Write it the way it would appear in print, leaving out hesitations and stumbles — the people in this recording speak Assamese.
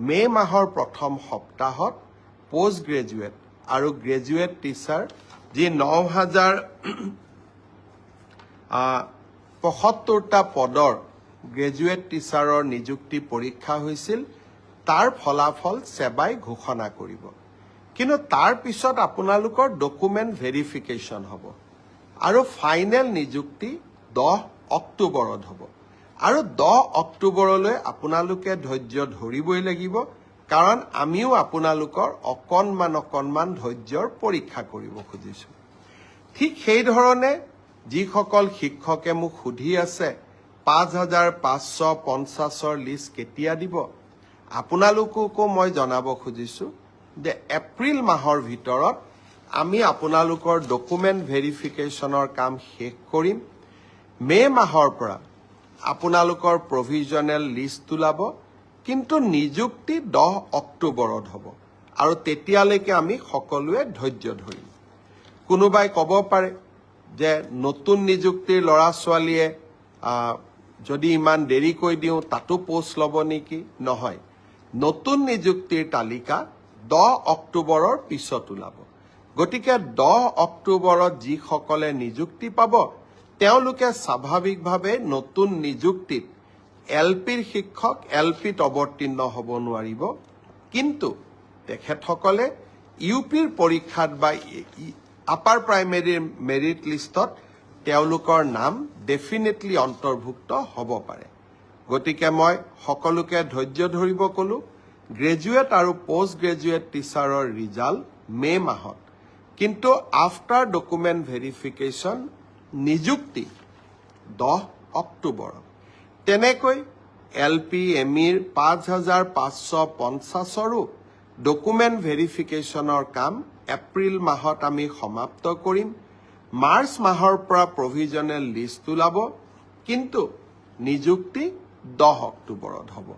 মে মাহৰ প্ৰথম সপ্তাহত পোষ্ট গ্ৰেজুৱেট আৰু গ্ৰেজুৱেট টিচাৰ যি ৯,০৭৫টা পদৰ গ্ৰেজুৱেট টিচাৰৰ নিযুক্তি পৰীক্ষা হৈছিল তাৰ ফলাফল সেবাই ঘোষণা কৰিব কিন্তু তাৰ পিছত আপোনালোকৰ ডকুমেণ্ট ভেৰিফিকেশ্যন হ'ব আৰু ফাইনেল নিযুক্তি 10 অক্টোবৰত হ'ব আৰু 10 অক্টোবৰলৈ আপোনালোকে ধৈৰ্য ধৰিবই লাগিব কাৰণ আমিও আপোনালোকৰ অকণমান ধৈৰ্যৰ পৰীক্ষা কৰিব খুজিছো ঠিক সেই ধৰণে যিসকল শিক্ষকে মোক সুধি আছে ৫,৫৫০ৰ লিষ্ট কেতিয়া দিব আপোনালোককো মই জনাব খুজিছো যে এপ্ৰিল মাহৰ ভিতৰত আমি আপোনালোকৰ ডকুমেণ্ট ভেৰিফিকেশ্যনৰ কাম শেষ কৰিম মে মাহৰ পৰা আপোনালোকৰ প্ৰভিজনেল লিষ্ট ওলাব কিন্তু নিযুক্তি 10 অক্টোবৰত হ'ব আৰু তেতিয়ালৈকে আমি সকলোৱে ধৈৰ্য ধৰিম কোনোবাই ক'ব পাৰে যে নতুন নিযুক্তিৰ ল'ৰা ছোৱালীয়ে যদি ইমান দেৰিকৈ দিওঁ তাতো পোষ্ট ল'ব নেকি নহয় নতুন নিযুক্তিৰ তালিকা 10 অক্টোবৰৰ পিছত ওলাব গতিকে 10 অক্টোবৰত যিসকলে নিযুক্তি পাব তেওঁলোকে স্বাভাৱিকভাৱে নতুন নিযুক্তিত এলপিৰ শিক্ষক এলপিত অৱতীৰ্ণ হ'ব নোৱাৰিব কিন্তু তেখেতসকলে ইউপিৰ পৰীক্ষাত বা আপাৰ প্ৰাইমেৰীৰ মেৰিট লিষ্টত তেওঁলোকৰ নাম ডেফিনেটলি অন্তৰ্ভুক্ত হ'ব পাৰে গতিকে মই সকলোকে ধৈৰ্য ধৰিব ক'লো গ্ৰেজুৱেট আৰু পোষ্ট গ্ৰেজুৱেট টিচাৰৰ ৰিজাল্ট মে মাহত কিন্তু আফটাৰ ডকুমেণ্ট ভেৰিফিকেশ্যন নিযুক্তি 10 অক্টোবৰত তেনেকৈ এলপি এমিৰ ৫,৫৫০ৰো ডকুমেণ্ট ভেৰিফিকেশ্যনৰ কাম এপ্ৰিল মাহত আমি সমাপ্ত কৰিম মাৰ্চ মাহৰ পৰা প্ৰভিজনেল লিষ্ট ওলাব কিন্তু নিযুক্তি 10 অক্টোবৰত হ'ব